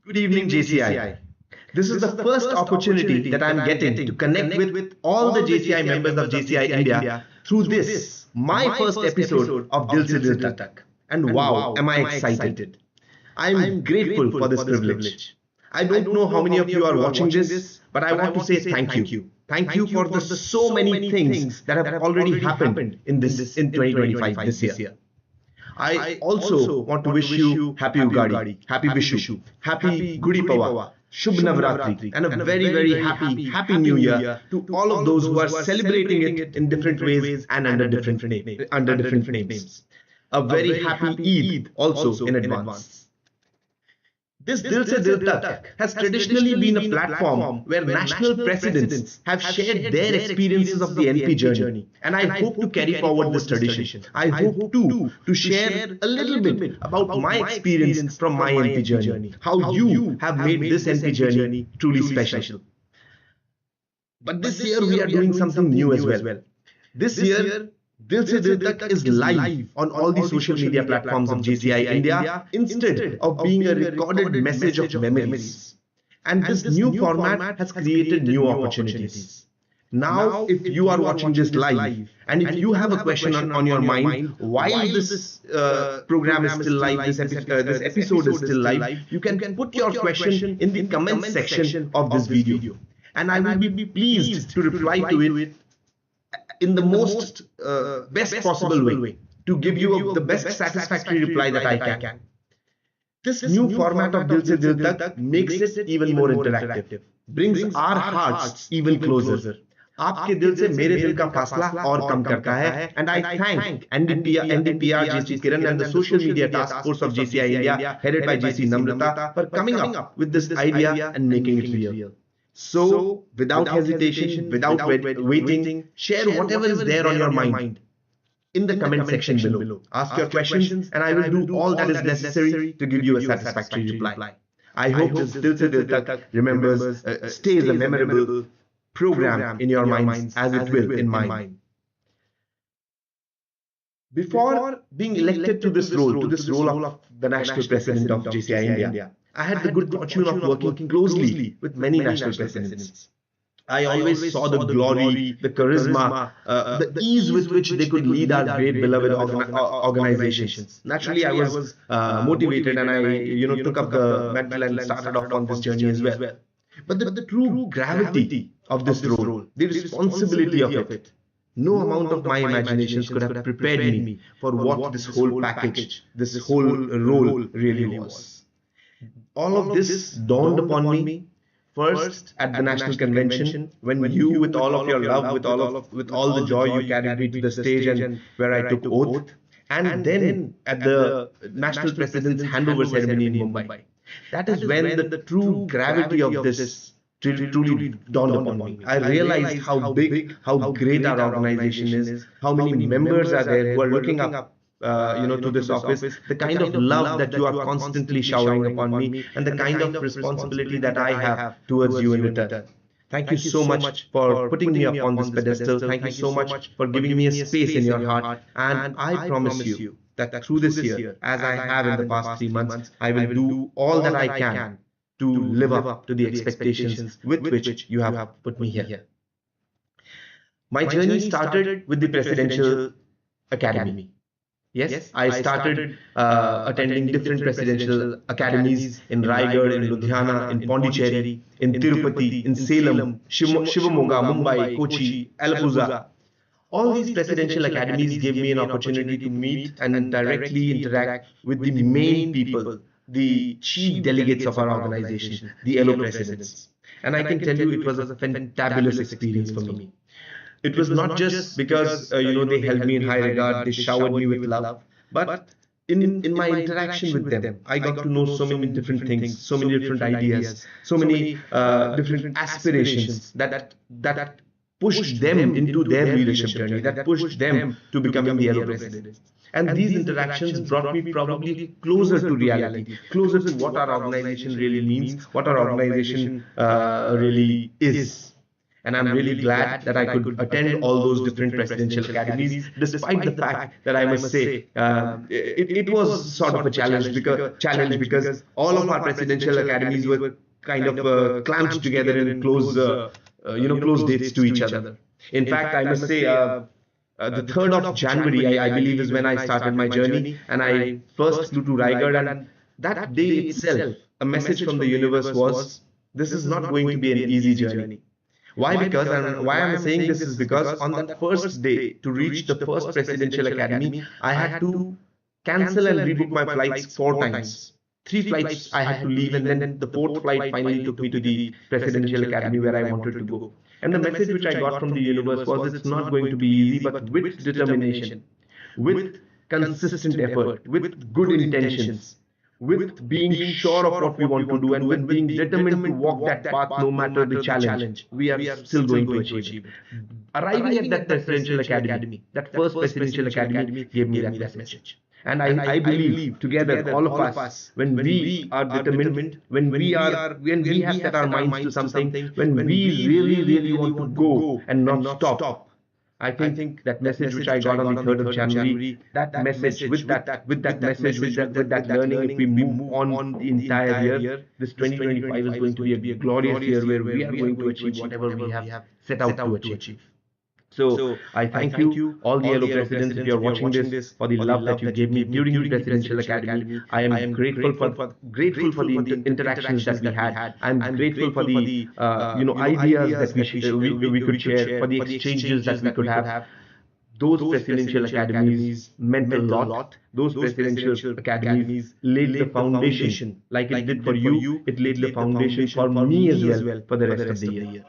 Good evening, JCI. This is the first opportunity that I'm getting to connect with all the JCI members of JCI India through this, my first episode of Dil Tak. And wow, am I excited! I'm grateful for this privilege. I don't know how many of you are watching this, but I want to say thank you. Thank you for the so many things that have already happened in 2025 this year. I also want to wish you Happy Ugadi, Happy Vishu, Happy Gudi Pawa, Shubh Navratri, and a very happy New Year to all of those who are celebrating it in different ways and under different names. A very happy Eid also in advance. This Dil Tak has traditionally been a platform where national presidents have shared their experiences of the NP journey, and I hope to carry forward this tradition. I hope too to share a little bit about my experience from my NP journey, how you have made this NP journey truly special. But this year we are doing something new as well. This year, Dil Tak is live on all the social media platforms of JCI India instead of being a recorded message of memories. And this new format has created new opportunities. Now, if you are watching this live and if you have a question on your mind while this program is still live, this episode is still live, you can put your question in the comment section of this video. And I will be pleased to reply to it in the most best possible way to give you the best satisfactory reply that I can. This new format of Dil Tak makes it even more interactive, brings our hearts even closer. आपके दिल से मेरे दिल का फासला और कम करता है, and I thank NDPR JC Kiran and the social media task force of JCI India headed by JC Namrata for coming up with this idea and making it real. So, without hesitation, without waiting, share whatever is there on your mind in the comment section below. Ask your questions and I will do all that is necessary to give you a satisfactory reply. I hope this Dil Tak stays a memorable program in your minds as it will in mine. Before being elected to this role of the National President of JCI India, I had the good fortune of working closely with many national presidents. I always saw the glory, the charisma, the ease with which they could lead our great beloved organizations. Naturally, I was motivated and I took up the mantle and started off on this journey as well. But the true gravity of this role, the responsibility of it, no amount of my imaginations could have prepared me for what this whole package, this whole role really was. All of this dawned upon me first at the National Convention when you, with all of your love, with all the joy, you carried me to the stage and where I took oath, and then at the National President's handover ceremony in Mumbai. That is when the true gravity of this truly dawned upon me. I realized how big, how great our organization is, how many members are there who are looking up to this office, the kind of love that you are constantly showering upon me, and the kind of responsibility that I have towards you in return. Thank you so much for putting me up on this pedestal. Thank you so much for giving me a space in your heart. And I promise you that through this year, as I have in the past 3 months, I will do all that I can to live up to the expectations with which you have put me here. My journey started with the Presidential Academy. Yes, I started attending different presidential academies in Raigad, in Ludhiana, in Pondicherry, in Tirupati, in Salem, Shivamogga, Mumbai, Kochi, Alappuzha. All these presidential academies gave me an opportunity to meet and directly interact with the main people, the chief delegates of our organization, the LO presidents. And I can tell you it was a fantabulous experience for me. It was not just because they held me in high regard, they showered me with love, but in my interaction with them, I got to know so many different things, so many different ideas, so many different aspirations that pushed them into their leadership journey, that pushed them to becoming the LO president. And these interactions brought me probably closer to reality, closer to what our organization really means, what our organization really is. And I'm really glad that I could attend all those different presidential academies, despite the fact that I must say it was sort of a challenge because all of our presidential academies were kind of clamped together in close dates to each other. In fact, I must say. The 3rd of January, I believe, is when I started my journey, and I first flew to Raigad. And that day itself, a message from the universe was, this is not going to be an easy journey. Why? Because, and why I'm saying this is because on that first day, to reach the first presidential academy, I had to cancel and rebook my flights 4 times. 3 flights I had to leave, and then the 4th flight finally took me to the presidential academy where I wanted to go. And the message which I got from the universe was, it's not going to be easy, but with determination, with consistent effort, with good intentions, with being sure of what we want to do, and with being determined to walk that path no matter the challenge, we are still going to achieve it. Arriving at that presidential academy, that first presidential academy, gave me that message. And I believe together, all of us, when we are determined, when we have set our minds to something, when we really want to go and not stop, I think that message which I got on the 3rd of January, that message, with that message, with that learning, if we move on the entire year, this 2025 is going to be a glorious year where we are going to achieve whatever we have set out to achieve. So I thank you, all the Yellow Presidents, if you are watching this, for the love that you gave me during the Presidential Academy. I am grateful for the interactions that we had. I am grateful for the ideas that we could share, for the exchanges that we could have. Those presidential academies meant a lot. Those presidential academies laid the foundation, like it did for you. It laid the foundation for me as well for the rest of the year.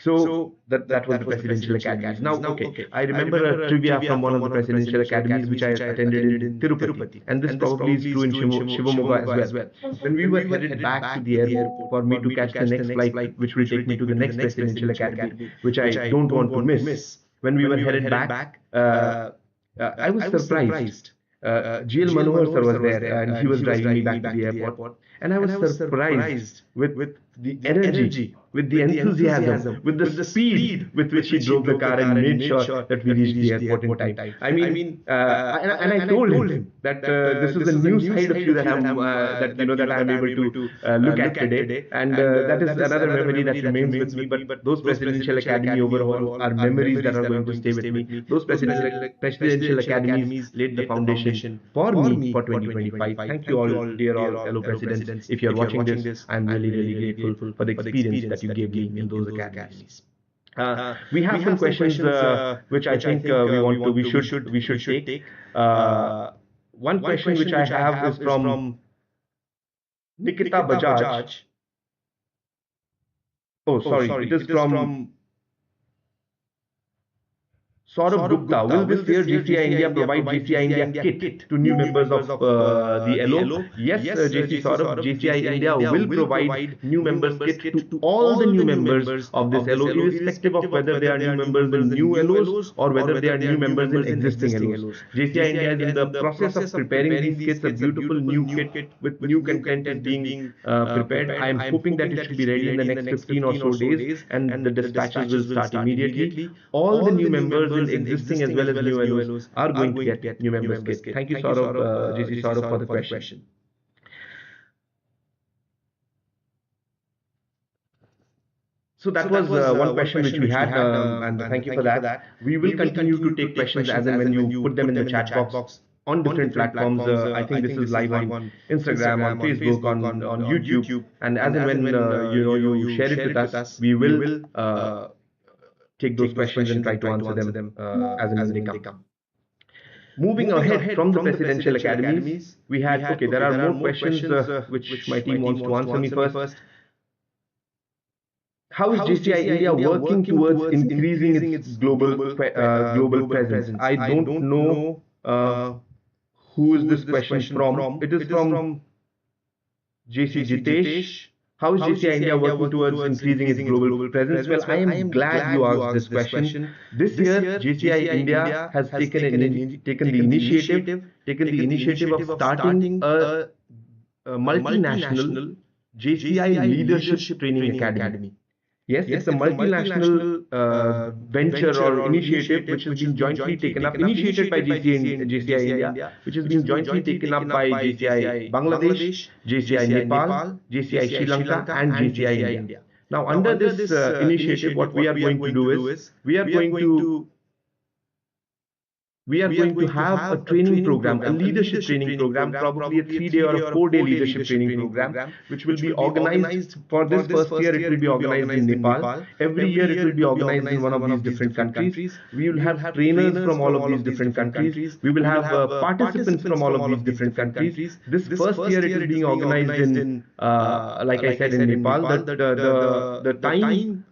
So that was the presidential academies. Now, okay, I remember a trivia from one of the presidential academies which I attended in Tirupati, and this probably is true in Shivamogga as well. When we were headed back to the airport for me to catch the next flight, which will take me to the next presidential academy, which I don't want to miss. When we were headed back, I was surprised. GL Manohar sir was there, and he was driving me back to the airport, and I was surprised with the energy, with the enthusiasm, with the speed with which he drove the car and made sure that we reached the airport in time. I mean, and I told him that this is a new side of you that I'm able to look at today, and that is another memory that remains with me. But those presidential academy overall are memories that are going to stay with me. Those presidential academies laid the foundation for me for 2025. Thank you all, dear all fellow presidents. If you're watching this, I'm really grateful for the experience that you gave me in those academies. We have some questions which I think we should take. One question which I have is from Nikita Bajaj. Oh, sorry, it is from Saurabh Gupta. Will this year JCI India provide JCI India kit to new members of the LO? Yes, JC Saurabh, JCI India will provide new members kit to all the new members of this LO, irrespective of whether they are new members in new LOs or whether they are new members in existing LOs. JCI India is in the process of preparing these kits. A beautiful new kit with new content is being prepared. I am hoping that it should be ready in the next 15 or so days, and the dispatches will start immediately. All the new members in existing as well as new LOs are going to get new members kit. Thank you, Saurabh, JC Saurabh, for the question. So that was one question which we had, and thank you for that. We will continue to take questions as and when you put them in the chat box on different platforms. I think this is live on Instagram, on Facebook, on YouTube, and as and when you share it with us, we will take those questions and try to answer them as and when they come. Moving ahead from the presidential academies, we had, there are more questions which my team wants to answer me first. How is JCI India working towards increasing its global presence? I don't know who is this question from. It is from JC Jitesh. How is JCI India working towards increasing its global presence? Well, I am glad you asked this question. This year, JCI India has taken the initiative of starting a multinational JCI Leadership Training Academy. Yes, it's a multinational venture or initiative which has been jointly taken up, initiated by JCI India, which has been jointly taken up by JCI Bangladesh, JCI Nepal, JCI Sri Lanka, and JCI India. Now, under this initiative, what we are going to do is we are going to have a training program, a leadership training program, probably a 3-day or a 4-day leadership training program, which will be organized for this first year. It will be organized in Nepal. Every year, it will be organized in one of these different countries. We will have trainers from all of these different countries. We will have participants from all of these different countries. This first year, it is being organized in, like I said, in Nepal. The time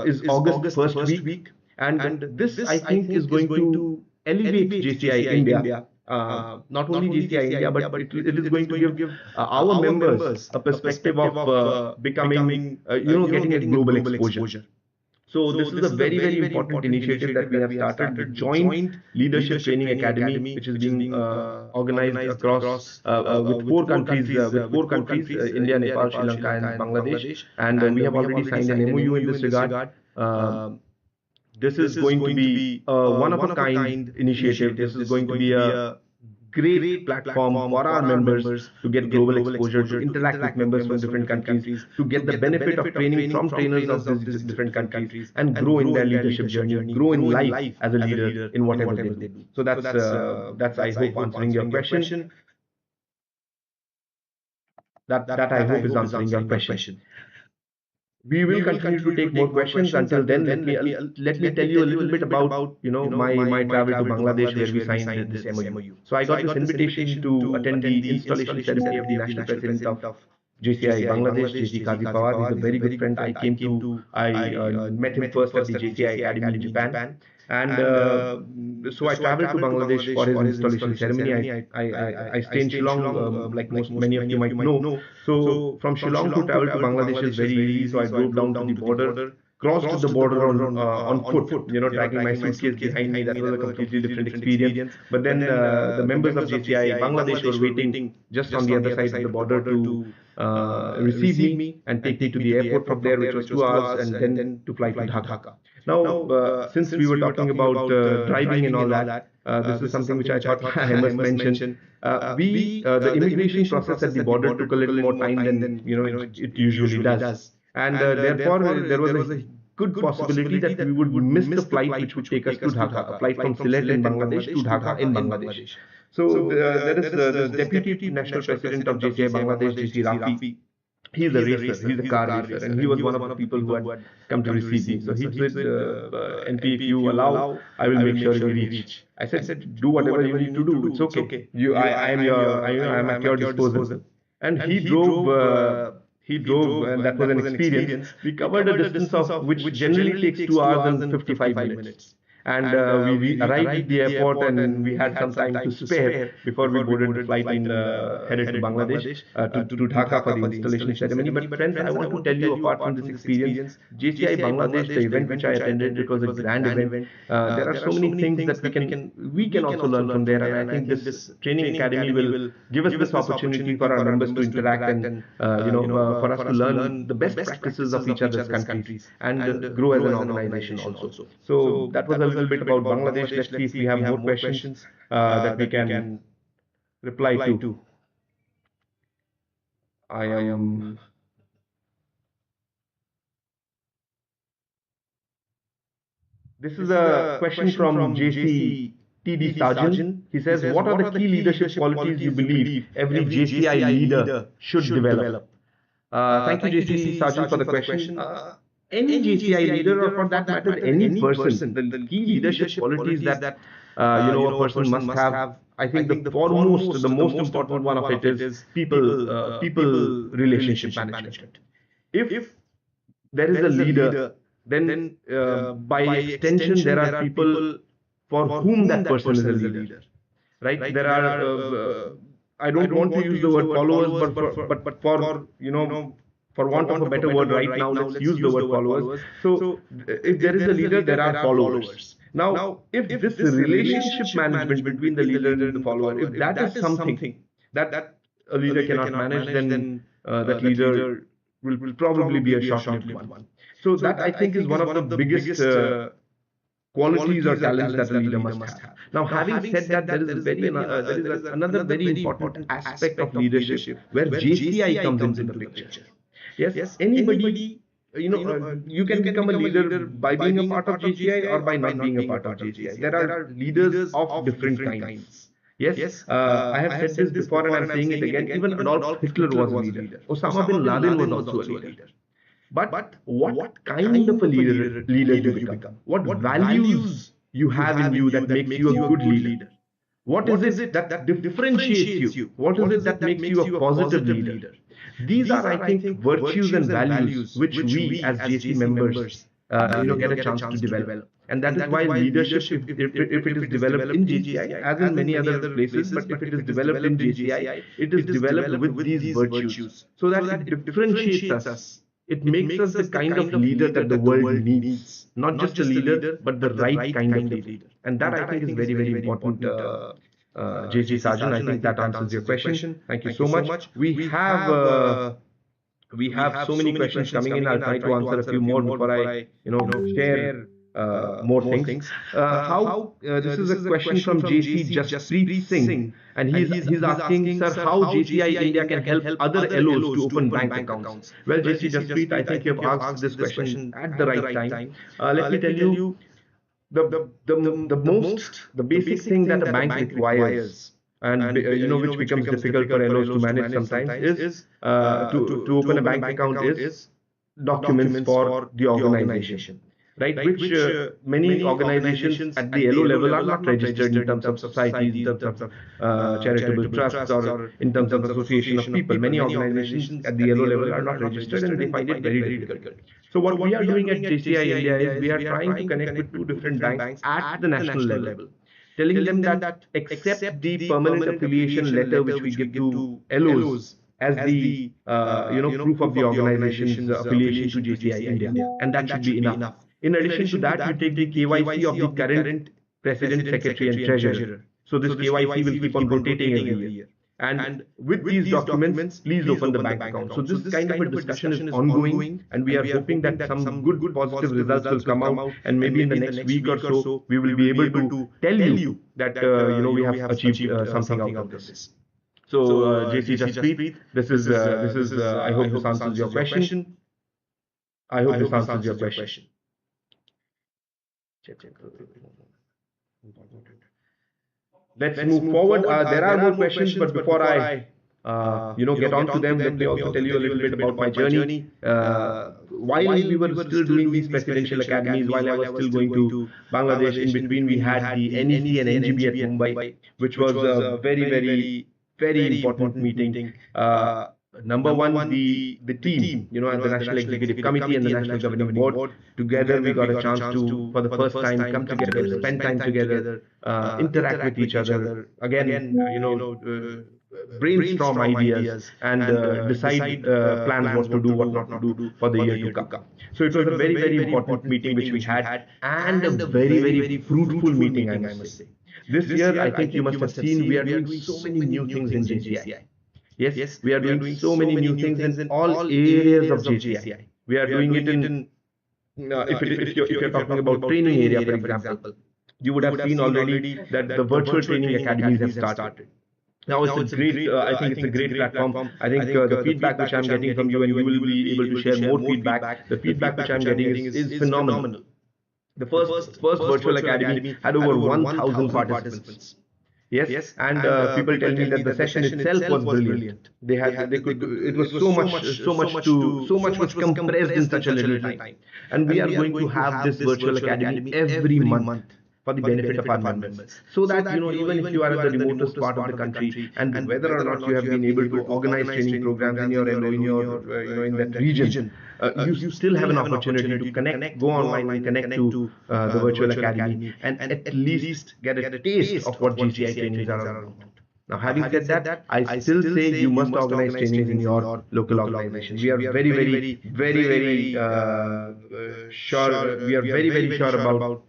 is August first week, and this I think is going to elevate JCI India. Not only JCI India, but it is going to give our members a perspective of becoming, getting a global exposure. So this is a very, very important initiative that we have started, the Joint Leadership Training Academy, which is being organized across with four countries, India, Nepal, Sri Lanka, and Bangladesh. And we have already signed an MOU in this regard. This is going to be a one-of-a-kind initiative. This is going to be a great platform for our members to get global exposure, to interact with members from different countries, to get the benefit of training from trainers of these different countries, and grow in their leadership journey, grow in life as a leader in whatever they do. So that's I hope answering your question. That I hope is answering your question. We will continue to take more questions. Until then, let me tell you a little bit about my travel to Bangladesh, where we signed this MOU. So I got this invitation to attend the installation ceremony of the national president of JCI Bangladesh, JC Kazi Pawar. He's a very good friend. I met him first at the JCI Academy in Japan. And so I traveled to Bangladesh for his installation ceremony. I stay in Shillong, like many of you might know. So from Shillong to travel to Bangladesh is very easy. So I drove down to the border, crossed the border on foot, dragging my suitcase behind me. That was a completely different experience. But then the members of JCI Bangladesh were waiting just on the other side of the border to receive me and take me to the airport from there, which was 2 hours, and then to fly to Dhaka. Now, since we were talking about driving and all that, this is something which I thought I must mention. The immigration process at the border took a little more time than it usually does, and therefore there was a good possibility that we would miss the flight which would take us to Dhaka, a flight from Sylhet in Bangladesh to Dhaka in Bangladesh. So there is this Deputy National President of JCI Bangladesh, JC Rafi. He's a racer, he's a car racer, and he was one of the people who had come to receive me. So he said, NP, if you allow, I will make sure we reach. I said, do whatever you need to do. It's okay. I am at your disposal. And he drove, and that was an experience. We covered a distance of which generally takes 2 hours and 55 minutes. And we arrived at the airport, and we had some time to spare before we boarded the flight and headed to Bangladesh to Dhaka for the installation ceremony. But friends, I want to tell you, apart from this experience, JCI Bangladesh, the event which I attended, it was a grand event. There are so many things that we can also learn from there, and I think this training academy will give us this opportunity for our members to interact and for us to learn the best practices of each other's countries and grow as an organization also. So that was a little bit about Bangladesh. Let's see if we have more questions that we can reply to. I am. This is a question from JC TD Sarjan. He says, what are the key leadership qualities you believe every JCI leader should develop? Thank you, JC Sarjan, for the question. Any JCI leader, or for that matter, any person, the key leadership qualities that a person must have. I think the most important one of it is people relationship management. If there is a leader, then by extension there are people for whom that person is a leader, right? There are I don't want to use the word followers, but for want of a better word right now, let's use the word followers. So if there is a leader, there are followers. Now, if this relationship management between the leader and the follower, if that is something that a leader cannot manage, then that leader will probably be a short-lived one. So that I think is one of the biggest qualities or talents that a leader must have. Now, having said that, there is another very important aspect of leadership where JCI comes into the picture. Yes, anybody, you can become a leader by being a part of JCI or by not being a part of JCI. There are leaders of different kinds. Yes, I have said this before and I'm saying it again. Even Adolf Hitler was a leader. Osama bin Laden was also a leader. But what kind of a leader you become? What values you have in you that makes you a good leader? What is it that differentiates you? What is it that makes you a positive leader? These are, I think, virtues and values which we as JC members, get a chance to develop. And that is why leadership, if it is developed in JCI, as in many other places, but if it is developed in JCI, it is developed with these virtues so that it differentiates us. It makes us the kind of leader that the world needs. Not just a leader, but the right kind of leader. And that I think is very, very important, JC Sarjan. I think that answers your question. Thank you so much. We have so many questions coming in. I'll try to answer a few more before I, share more things. This is a question from JC Jaspreet Singh, and he's asking, sir, how JCI India can help other LOs to open bank accounts. Well, JC Jaspreet, I think you've asked this question at the right time. Let me tell you, the basic thing that a bank requires, and which becomes difficult for LOs to manage sometimes, is to open a bank account is documents for the organization. Right, which many organizations at the LO level are not registered in terms of societies, in terms of charitable trusts, or in terms of association of people. Many organizations at the LO level are not registered and they find it very difficult. So what we are doing at JCI India is we are trying to connect with two different banks at the national level, telling them that accept the permanent affiliation letter which we give to LOs as the proof of the organization's affiliation to JCI India, and that should be enough. In addition to that, you take the KYC of the current president, secretary, and treasurer. So this KYC will keep on rotating every year. And with these documents, please open the bank account. So this kind of a discussion is ongoing, and we are hoping that some good positive results will come out. And maybe in the next week or so, we will be able to tell you that we have achieved something out of this. So JC Jaspreet, this is I hope this answers your question. I hope this answers your question. Let's move forward. There are more questions, but before I get on to them, let me also tell you a little bit about my journey. While we were still doing these presidential academies, while I was still going to Bangladesh, in between we had the NEC and NGB at Mumbai, which was a very important meeting. Number one, the team, and the National Executive Committee and the National Governing Board, together we got a chance to, for the first time, come together, spend time together, interact with each other, again, brainstorm ideas and decide plans what to do, what not to do for the year to come. So it was a very important meeting which we had, and a very fruitful meeting, I must say. This year, I think you must have seen, we are doing so many new things in JCI. Yes, we are doing so many new things in all areas of JCI. We are doing it in, if you're talking about training area, for example, you would have seen already that the virtual training academies have started. Now it's a great, I think it's a great platform. I think the feedback which I'm getting from you, and you will be able to share more feedback. The feedback which I'm getting is phenomenal. The first virtual academy had over 1,000 participants. Yes, and people tell me that the session itself was brilliant. It was so much was compressed in such a little time. And we are going to have this virtual academy every month for the benefit of our members, so that even if you are at the remotest part of the country, and whether or not you have been able to organize training programs in your LO, in that region, you still have an opportunity to connect, go online and connect to the virtual academy, and at least get a taste of what GCI trainings are all about. Now, having said that, I still say you must organize trainings in your local organization. We are very sure. We are very sure about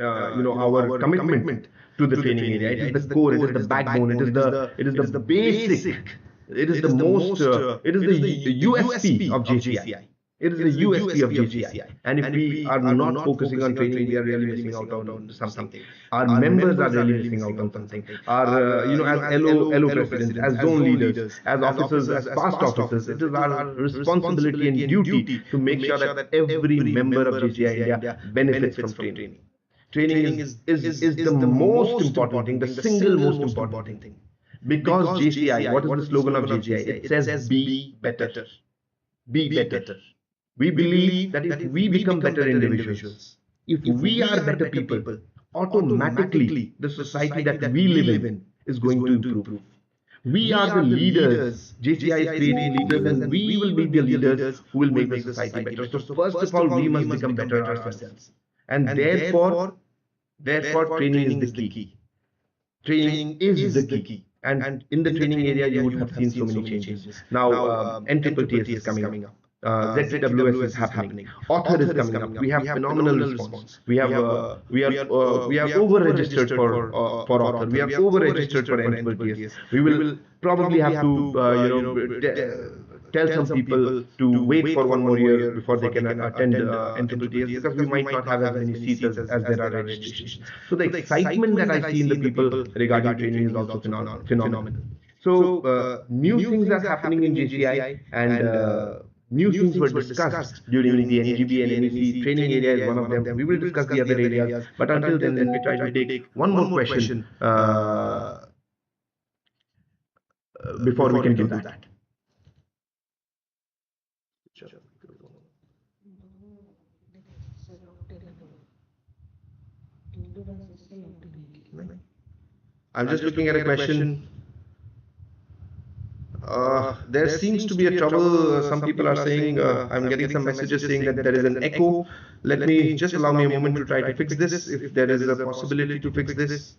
our commitment to the training area. It is the core, it is the backbone, it is the basic It is the most, it is the USP of JCI. It is the USP of JCI. And if we are not focusing on training, we are really missing out on something. Our members are really missing out on something. Our, as LO presidents, as zone leaders, as officers, as past officers, it is our responsibility and duty to make sure that every member of JCI India benefits from training. Training is the most important thing, the single most important thing. Because JCI, what is the slogan of JCI? It says be better. Be better. We believe that if we become better individuals, if we are better people, automatically the society that we live in is going to improve. We are the leaders. JCI is creating leaders, and we will be the leaders who will make the society better. So first of all, we must become better ourselves. And therefore, training is the key. Training is the key. And in the training area, you would have seen so many changes. Now, NTTS is coming up. ZWS is happening. Author is coming up. We have phenomenal response. We are over-registered for author. We are over-registered for NTTS. We will probably have to tell some people to wait for one more year before they can attend NTTS, because we might not have as many seats as there are registrations. So the excitement that I see in the people regarding training is also phenomenal. So new things are happening in JCI, and new things were discussed during the NGB and NEC training area is one of them. We will discuss the other areas, but until then, let me try to take one more question before we can do that. I'm just looking at a question. There seems to be a trouble. Some people are saying, I'm getting some messages saying that there is an echo. Let me just allow me a moment to try to fix this, if there is a possibility to fix this.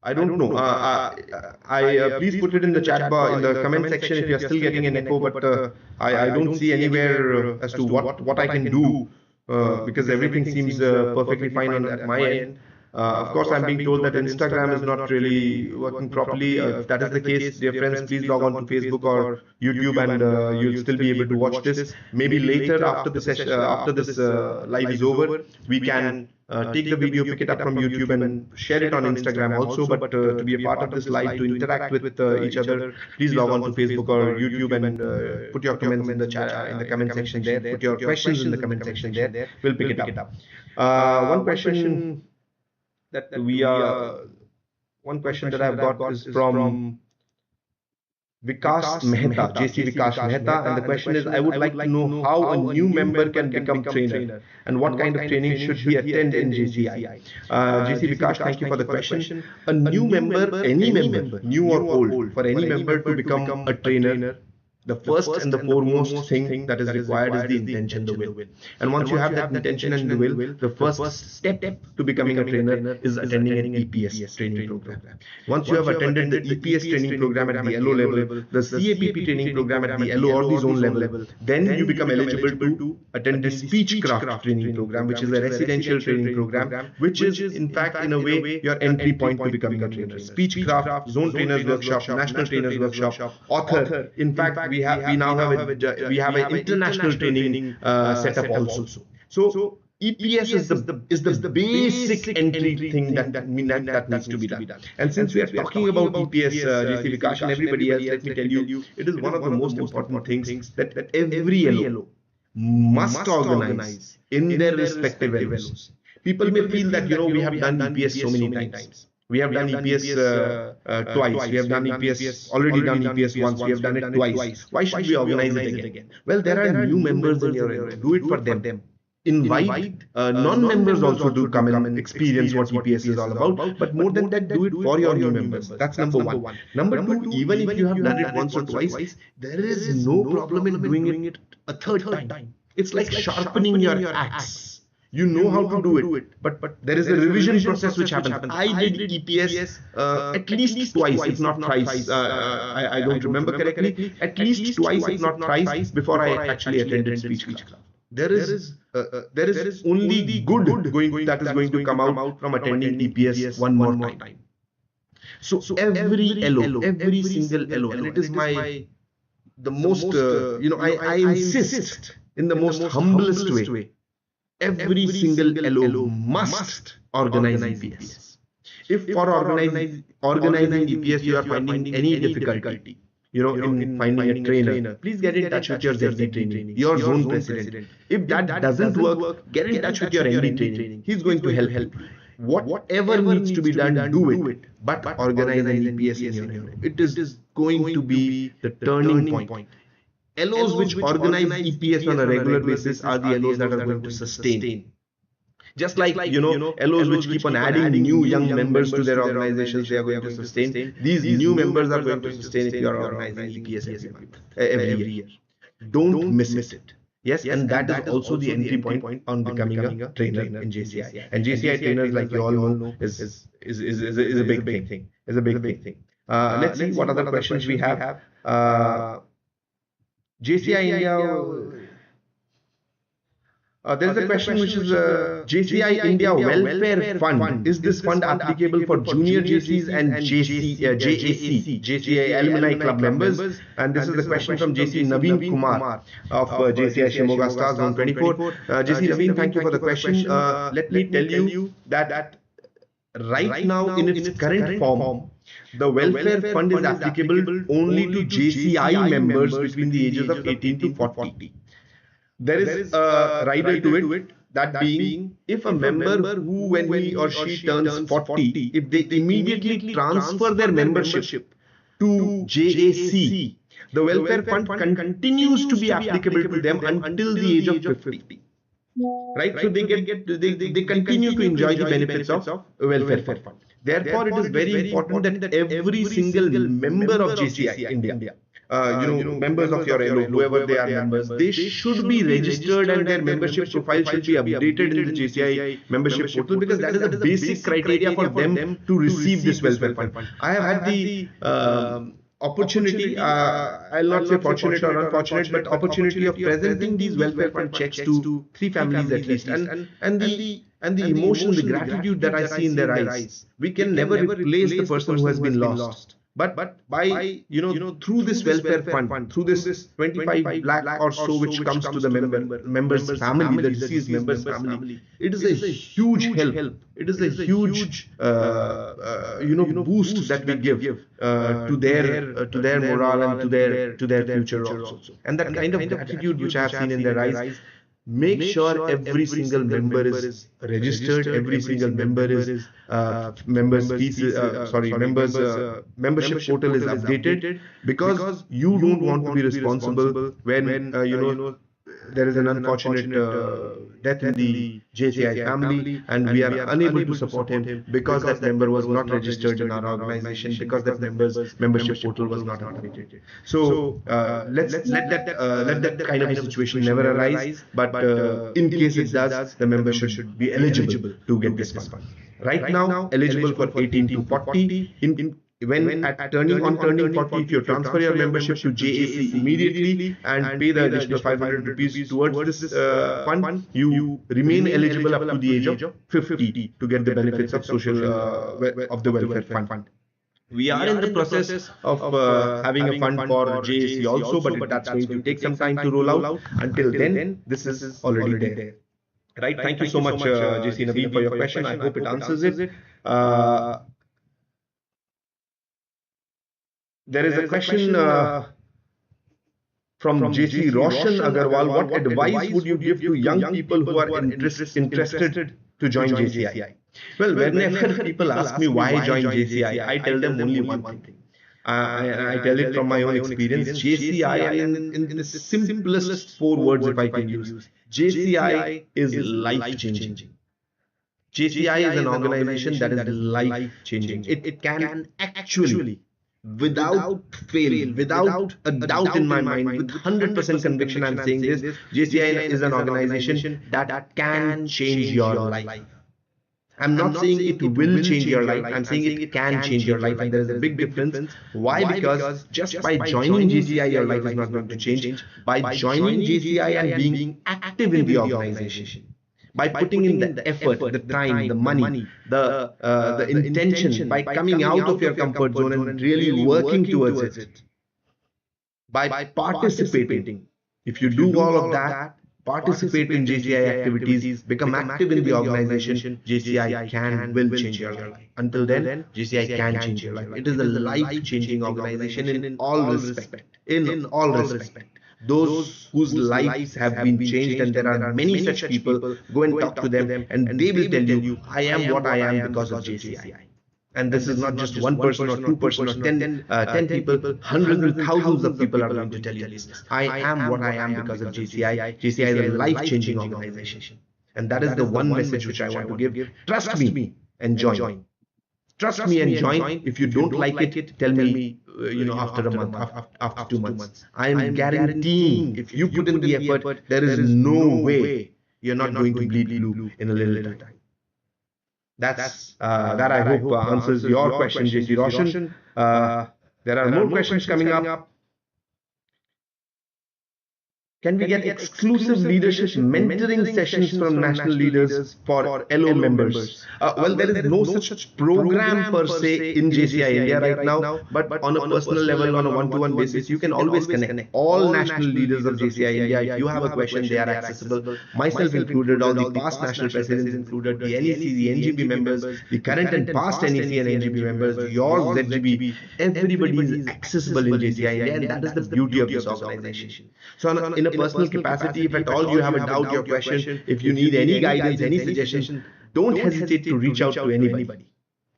I don't know. Please put it in the chat bar, in the comment section, if you are still getting an echo. But I don't see anywhere as to what I can do, because everything seems perfectly fine at my end. Of course, I'm being told that Instagram is not really working properly. If that is the case, dear friends, please log on to Facebook or YouTube, and you'll still be able to watch this. Maybe later, after the session, after this live is over, we can take the video, pick it up from YouTube, and share it on Instagram also. But to be a part of this live, to interact with each other, please log on to Facebook or YouTube, and put your comments in the chat, in the comment section there. Put your questions in the comment section there. We'll pick it up. One question that one question that I've got is from Vikas Mehta, JC Vikas Mehta, and the question is, I would like to know how a new member can become trainer, and what kind of training should he attend in JCI. JC Vikas, thank you for the question. A new member, any member, new or old, for any member to become a trainer, the first and the foremost thing that is required is the intention, the will. And once you have that intention and the will, the first step to becoming a trainer is attending an EPS training program. Once you have attended the EPS training program at the LO level, the CAPP training program at the LO or the zone level, then you become eligible to attend the Speechcraft training program, which is a residential training program, which is in fact in a way your entry point to becoming a trainer. Speechcraft, Zone Trainers Workshop, National Trainers Workshop, Author. In fact, we now have an international training setup also. So EPS is the basic entry thing that needs to be done. And since we are talking about EPS, JC Vikas and everybody else, let me tell you, it is one of the most important things that every LO must organize in their respective LOs. People may feel that we have done EPS so many times. We have done EPS twice. We have done EPS, already done EPS once. We have done it twice. Why should we organize it again? Well, there are new members in your area. Do it for them. Invite non-members also to come and experience what EPS is all about. But more than that, do it for your new members. That's number one. Number two, even if you have done it once or twice, there is no problem in doing it a third time. It's like sharpening your axe. You know how to do it, but there is a revision process which happens. I did EPS at least twice, if not thrice. I don't remember correctly. At least twice, if not thrice, before I actually attended speech club. There is only good that is going to come out from attending EPS one more time. So every LO, every single LO, and it is the most I insist in the most humblest way. Every single LO must organize EPS. If for organizing EPS you are finding any difficulty, in finding a trainer, please get in touch with your ZD training, your zone president. If that doesn't work, get in touch with your MD training. He's going to help you. Whatever needs to be done, do it. But organize an EPS in your LO. It is going to be the turning point. LOs which organize EPS on a regular basis are the LOs that are going to sustain. Just like, LOs which keep on adding new young members to their organizations, they are going to sustain. These new members are going to sustain if you are organizing EPS every year. Don't miss it. Yes, and that is also the entry point on becoming a trainer in JCI. And JCI trainers, like you all know, is a big thing. Is a big thing. Let's see what other questions we have. JCI India. There is a question which is JCI India Welfare Fund. Is this fund applicable for junior JCs and JCI Alumni Club members? And this is the question from JC Naveen Kumar of JCI Shimoga Stars Zone 24. JC Naveen, thank you for the question. Let me tell you that right now in its current form, the welfare fund is applicable only to JCI members between the ages of 18 to 40. There is a rider to it, that being, if a member who, when he or she turns 40, if they immediately transfer their membership to JAC, the welfare fund continues to be applicable to them until the age of 50. Right? So they continue to enjoy the benefits of welfare fund. Therefore, it is very important that every single member of JCI India, members of your LO, whoever they are members, they should be registered and their membership profile should be updated in the JCI membership portal, because that is a basic criteria for them to receive this welfare fund. I have had the opportunity, I'll not say fortunate or unfortunate, but opportunity of presenting these welfare fund checks to 3 families at least, and the emotion, the gratitude that I see in their eyes. We can never replace the person who has been lost. But by through this welfare fund, through this 25 lakh or so which comes to the member's family, the deceased member's family, it is a huge help. It is a huge boost that we give to their morale and to their future also. And that kind of gratitude which I have seen in their eyes. Make sure every single member is registered, every single member is membership portal is updated, because you don't want to be responsible when there is an unfortunate death in the JCI family and we are unable to support him because that member was not registered in our organization, because that membership portal was not updated. So let that kind of a situation never arise, but in case it does, the member should be eligible to get this fund. Right now, eligible for 18 to 40. When turning 40, if you transfer your membership to JAC immediately and pay the additional 500 rupees towards this fund, you remain eligible up to the age of 50 to get the benefits of of the welfare fund. We are in the process of having a fund for JAC also, but that's going to take some time to roll out. Until then, this is already there. Right? Thank you so much, JC Naveen, for your question. I hope it answers it. There is a question from JC Roshan Agarwal. What advice would you give to young people who are interested to join JCI? Well, whenever people ask me why join JCI, I tell them only one thing. I tell it from my own experience. JCI, in the simplest 4 words if I can use, JCI is life-changing. JCI is an organization that is life-changing. It can actually without fail, without a doubt in my mind, with 100% conviction, I'm saying this: JCI is an organization that can change your life. I'm not saying it will change your life, I'm saying it can change your life, and there is a big difference. Why? Because just by joining JCI, your life is not going to change. By joining JCI and being active in the organization, by putting in the effort, the time, the money, the intention, by coming out of your comfort zone and really working towards it, by participating. If you do all of that, participate in JCI activities, become active in the organization, JCI can will change your life. Until then, JCI can change your life. It is a life-changing organization in all respect. In all respect. Those whose lives have been changed, and there are many such people, go and talk to them, and they will tell you, I am what I am because of JCI. And this is not just one person or two person or 10 people, hundreds and thousands of people are going to tell you this. I am what I am because of JCI. JCI is a life-changing organization. And that is the one message which I want to give. Trust me and join. Trust me and join. If you don't like it, tell me, after a month, after 2 months. I am guaranteeing, if you put in the effort, there is no way you're not going to bleed blue in a little time. That I hope answers your question, JC Roshan. There are more questions coming up. Can we get exclusive leadership mentoring sessions from national leaders for LO members? Well, there is no such program per se in JCI India right now, but on a personal level, on a one-to-one basis, you can always connect. All national leaders of JCI India, if you have a question, they are accessible. Myself included, all the past national presidents included, the NEC, the NGB members, the current and past NEC and NGB members, your ZGB, everybody is accessible in JCI India, and that is the beauty of this organization. So in a personal capacity, if at all you have a doubt, your question, if you need any guidance, any suggestion, don't hesitate to reach out to anybody.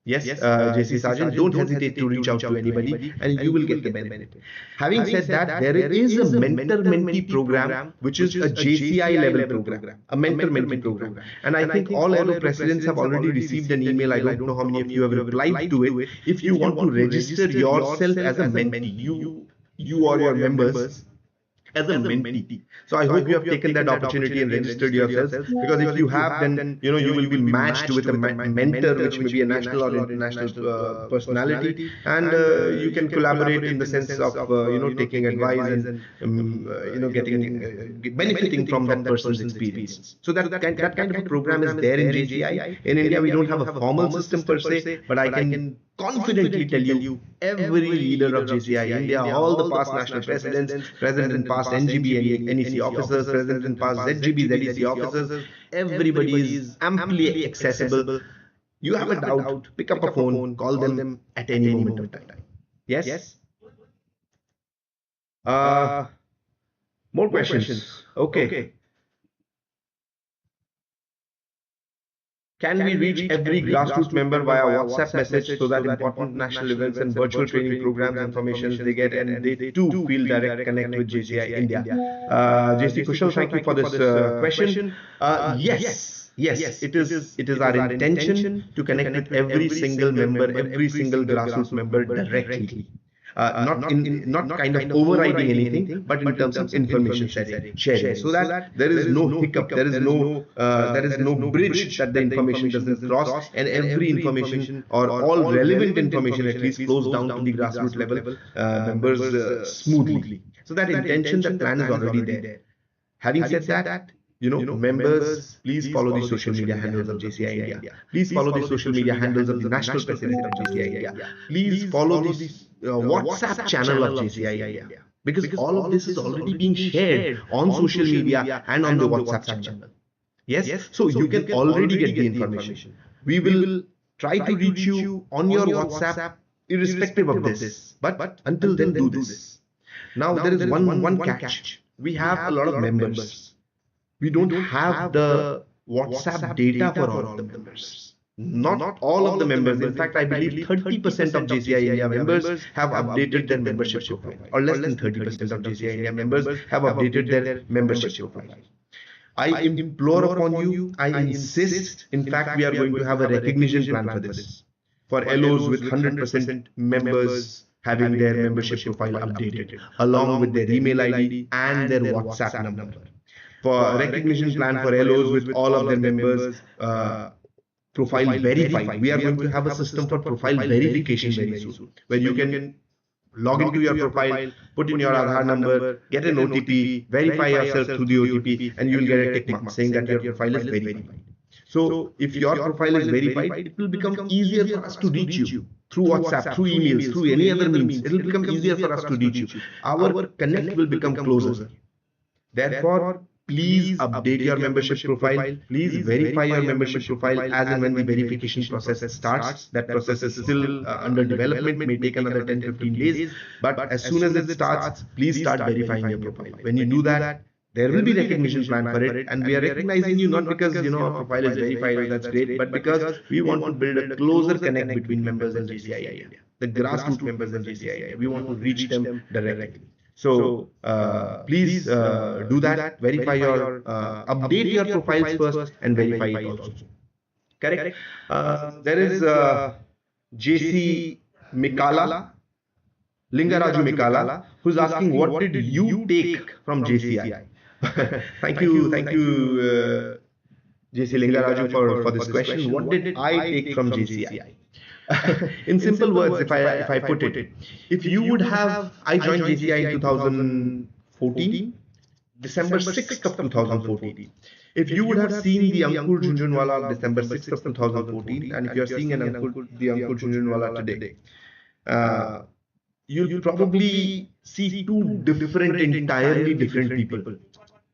Yes, JC Sargent, don't hesitate to reach out to anybody, and you will get the benefit. Having said that, there is a mentor-mentee program, which is a JCI level program, a mentor-mentee program. And I think all LO presidents have already received an email. I don't know how many of you have replied to it. If you want to register yourself as a mentee, you or your members as a mentee. So I hope you have taken that opportunity and registered yourselves, because if you have, then you will be matched with a mentor, which may be a national or international personality, and you can collaborate in the sense of taking advice and getting benefiting from that person's experience. So that kind of a program is there in JCI. In India, we don't have a formal system per se, but I can confidently tell you, every leader of JCI India, all the past national presidents, present and past NGB and NEC officers, present and past ZGB, ZEC officers, everybody is amply accessible. You have a doubt, pick up a phone, call them at any moment of time. Yes? More questions. Okay. Can we reach every grassroots member via WhatsApp message so that important national events and virtual training programs information they get, and they too feel direct connect with JCI India? JC Kushal, thank you for this question. Yes, it is our intention to connect with every single member, every single grassroots member directly. Not kind of overriding anything, but in terms of information sharing, so that there is no hiccup, there is no bridge that the information doesn't cross, and every information or all relevant information at least flows down to the grassroots level members smoothly. So that intention, that plan is already there. Having said that, members, please follow the social media handles of JCI India. Please follow the social media handles of the national president of JCI India. Please follow the WhatsApp channel of JCI India, because all of this is already being shared on social media and on the WhatsApp channel. Yes, so you can already get the information. We will try to reach you on your WhatsApp irrespective of this, but until then, do this. Now there is one catch. We have a lot of members. We don't have the WhatsApp data for all of the members. Not all of the members. In fact, I believe 30% of JCI India members have updated their membership profile, or less than 30% of JCI India members have updated their membership profile. I implore upon you, I insist, in fact, we are going to have a recognition plan for this. For LOs with 100% members having their membership profile updated along with their email ID and their WhatsApp number. For recognition plan for LOs with all of their members profile verified. We are going to have a system for profile verification very soon, where you can log into your profile, put in your Aadhaar number, get an OTP, verify yourself through the OTP, and you will get a tick mark saying that your profile is verified. So if your profile is verified, it will become easier for us to reach you through WhatsApp, through emails, through any other means. It will become easier for us to reach you. Our connect will become closer. Therefore, please update your membership profile. Please verify your membership profile as and when the verification process starts. That process is still under development, may take another 10-15 days. But as soon as it starts, please start verifying your profile. When you do that, there will be recognition plan for it, and we are recognizing you not because our profile is verified, that's great, but because we want to build a closer connect between members and JCI India, the grassroots members and JCI India. We want to reach them directly. So please do that. Verify your update your profiles first and verify it also. Correct. There is JC Mikala. Lingaraju Mikala, who's asking, what did you take from JCI? Thank you, JC Lingaraju for this question. What did I take from JCI? In simple words, if I put it, if you would have, I joined JCI in 2014, December 6th of 2014. If you would have seen the Ankur Jhunjhunwala of December 6th of 2014, and if you are seeing the Ankur Jhunjhunwala today, you'll probably see two entirely different people,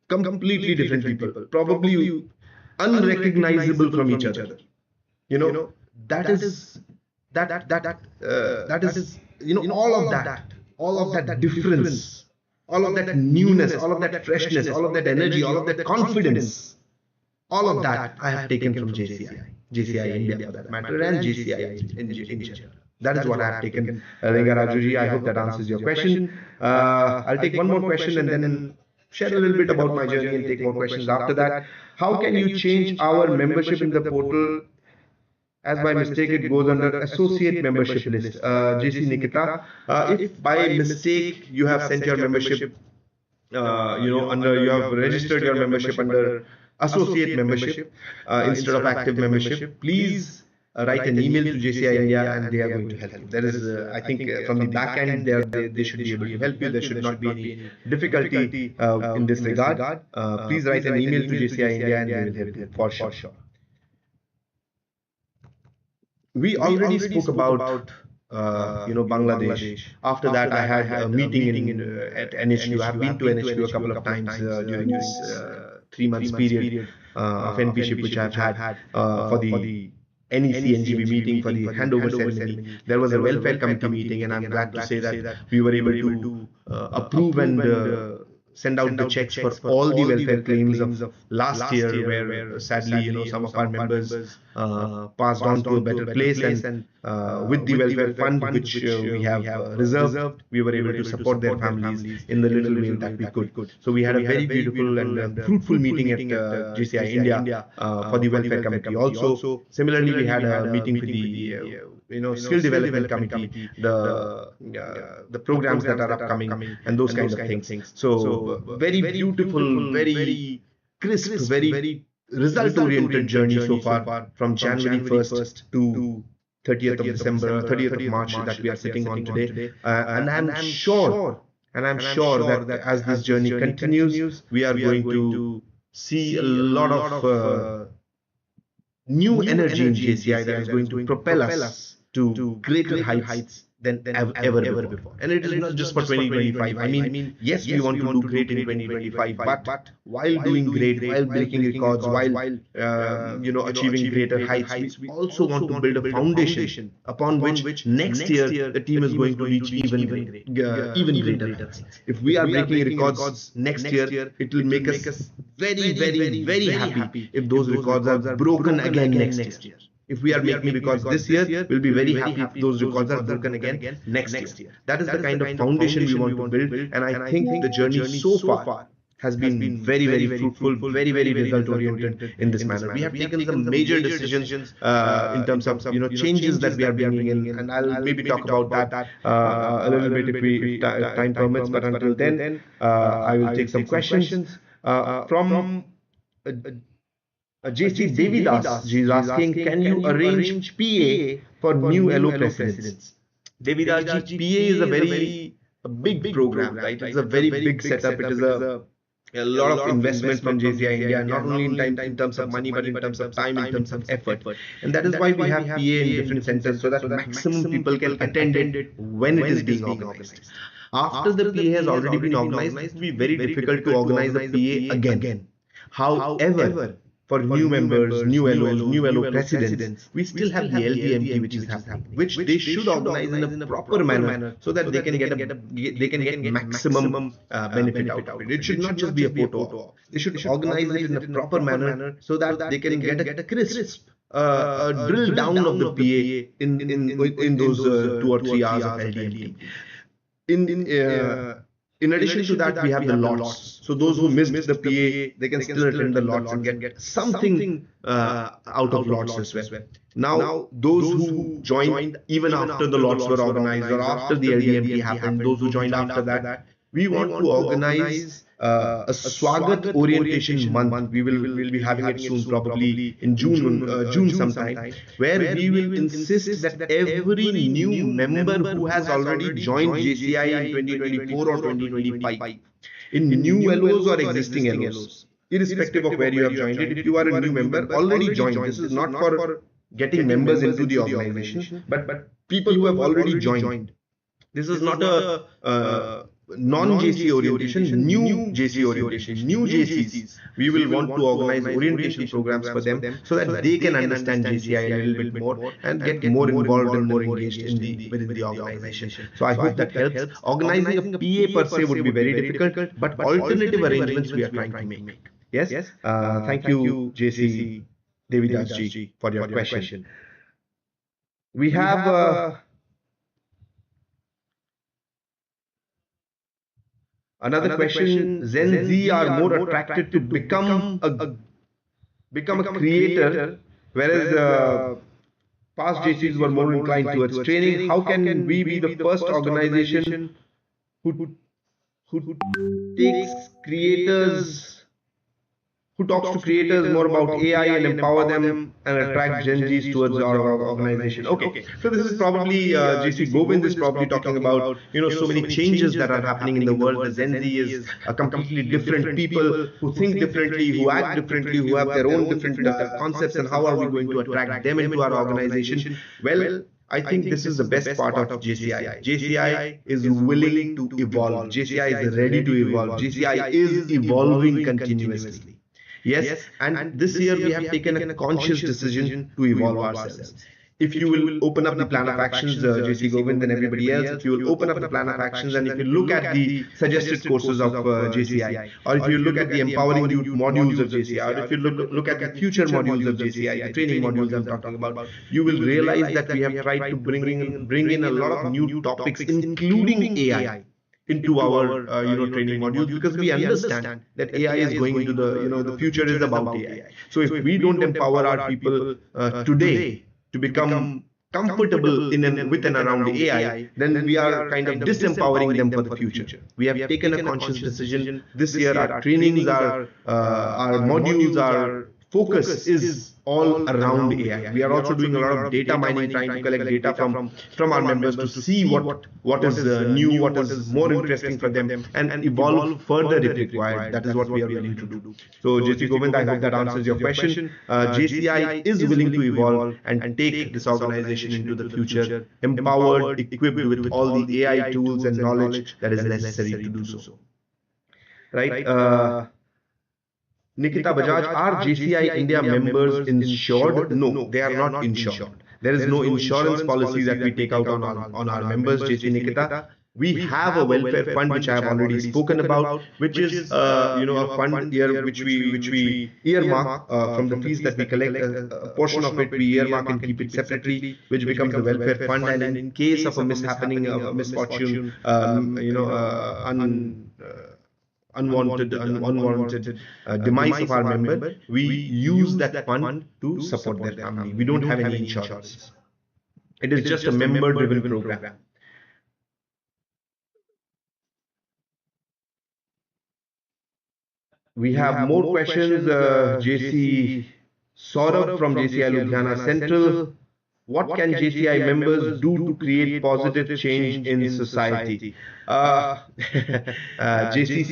completely different people, probably unrecognizable from each other. That is all of that difference, all of that newness, all of that freshness, all of that energy, all of that confidence, all of that I have taken from JCI India for that matter, and JCI in general. That is what I have taken. Lingarajuji, I hope that answers your question. I'll take one more question and then share a little bit about my journey and take more questions after that. How can you change our membership in the portal? As by mistake it goes under associate membership list. JC Nikita, if by mistake you have sent your membership, you have registered your membership under associate membership instead of active membership, please write an email to JCI India and they are going to help you. There is, I think, from the back end, they should be able to help you. There should not be any difficulty in this regard. Please write an email to JCI India and they will help you for sure. We already spoke about Bangladesh. After that, I had a meeting at NHQ. I have been to NHQ a couple of times during this 3 months period of NPship which I have had for the NEC NGB meeting, for the handover ceremony. There was a welfare committee meeting, and I'm glad to say that we were able to approve and send out the checks for all the welfare claims of last year, where sadly some of our members passed on to a better place, and with the welfare fund which we have reserved, we were able to support their families in the little way that we could. So we had a very beautiful and fruitful meeting at JCI India for the welfare committee. Also, similarly, we had a meeting with the skill development committee, the programs that are upcoming, and those kinds of things. So very beautiful, very crisp, very result-oriented journey so far, from January 1st to 30th of December, 30th of March that we are sitting on today. And I'm sure that as this journey continues, we are going to see a lot of new energy in JCI that is going to propel us to greater heights than ever before. And it is not just for 2025. I mean, yes, we want to do great in 2025, but while doing great, while breaking records, while achieving greater heights, we also want to build a foundation upon which next year the team is going to reach even greater heights. If we are breaking records next year, it will make us very, very, very happy if those records are broken again next year. If we are making records this year, we'll be very happy if those records are broken again next year. That is the kind of foundation we want to build, and I think the journey so far has been very fruitful, very result oriented in this manner. We have taken some major decisions in terms of changes that we are bringing in, and I'll maybe talk about that a little bit if time permits. But until then, I will take some questions from JC Devidas. Ji is asking, can you arrange PA for new LO presidents? Devidas ji, PA is a big program, right? It's a very big setup. It is a lot of investment from JCI India, not only in terms of money, but in terms of time, in terms of effort. And that is why we have PA in different centers, so that maximum people can attend it when it is being organized. After the PA has already been organized, it will be very difficult to organize a PA again. However, for new members, new LO presidents, we still have the LBMT which is happening, which they should organize in a proper manner so that they can get maximum benefit out of it. It should not just be a photo op. They should organize it in a proper manner so that they can get a crisp drill down of the PA in those 2 or 3 hours of LDMT. In addition to that, we have the lots. So those who missed the PA, they can still attend the lots and get something out of lots as well. Now, those who joined even after the lots were organized or after the LDMT happened, those who joined after that, we want to organize a Swagat orientation month. We will be having it soon, probably in June sometime, where we will insist that every new member who has already joined JCI in 2024 or 2025, in new LOs or existing LOs, irrespective of where you have joined it, if you are a new member already joined, this is not for getting members into the organization, but people who have already joined. This is not a non-JC orientation, new JC orientation, new JCs. We will want to organize orientation programs for them so that they can understand JCI a little bit more and get more involved and more engaged within the organization. So I hope that helps. Organizing a PA per se would be very difficult, but alternative arrangements we are trying to make. Yes? Thank you, JC Devidas ji, for your question. We have another question. Gen Z are more attracted to become a creator, whereas past JCs were more inclined towards training. How can we be the first organization who takes creators, who talks to creators more about AI and empower them and attract Gen Zs towards our organization? Okay, so this is probably JC Govind is probably talking about so many changes that are happening in the world. The Gen Z is a completely different people who think differently, who act differently, who have their own different concepts, and how are we going to attract them into our organization? Well, I think this is the best part of JCI. JCI is willing to evolve. JCI is ready to evolve. JCI is evolving continuously. Yes, and this year we have taken a conscious decision to evolve ourselves. If you will open up the plan of actions, JC Govind and everybody else, if you will open up the plan of actions and if you look at the suggested courses of JCI, or if you look at the empowering youth modules of JCI, or if you look at the future modules of JCI, the training modules I'm talking about, you will realize that we have tried to bring in a lot of new topics, including AI, into our training modules, because we understand that AI is going into the future is about AI. So if we don't empower our people today to become comfortable with and around AI, then we are kind of disempowering them for the future. We have taken a conscious decision this year. Our trainings, our modules, our focus is all around AI. We are also doing a lot of data mining, trying to collect data from our members to see what is new, what is more interesting for them, and evolve further if required. That is what we are willing to do. So JC Govind, I hope that answers your question. JCI is willing to evolve and take this organization into the future, empowered, equipped with all the AI tools and knowledge that is necessary to do so. Right? Nikita Bajaj, are JCI India members insured? No, they are not insured. There is no insurance policy that we take out on our members, JC Nikita. We have a welfare fund which I have already spoken about, which is a fund here which we earmark from the fees that we collect. A portion of it we earmark and keep it separately, which becomes the welfare fund. And in case of a mishappening, a misfortune, unwanted demise of our member, we use that fund to support their family. We don't have any insurance. It is just a member-driven program. We have more questions. JC Saurabh from JCI Ludhiana Central. What can JCI members do to create positive change in society? JC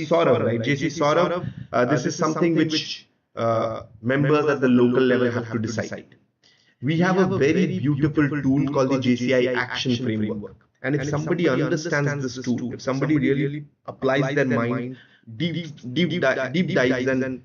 Saurabh, right? JC Saurabh, this is something which members at the local level have to decide. We have a very beautiful tool called the JCI Action Framework. And if somebody understands this tool, if somebody really applies their mind, deep dives and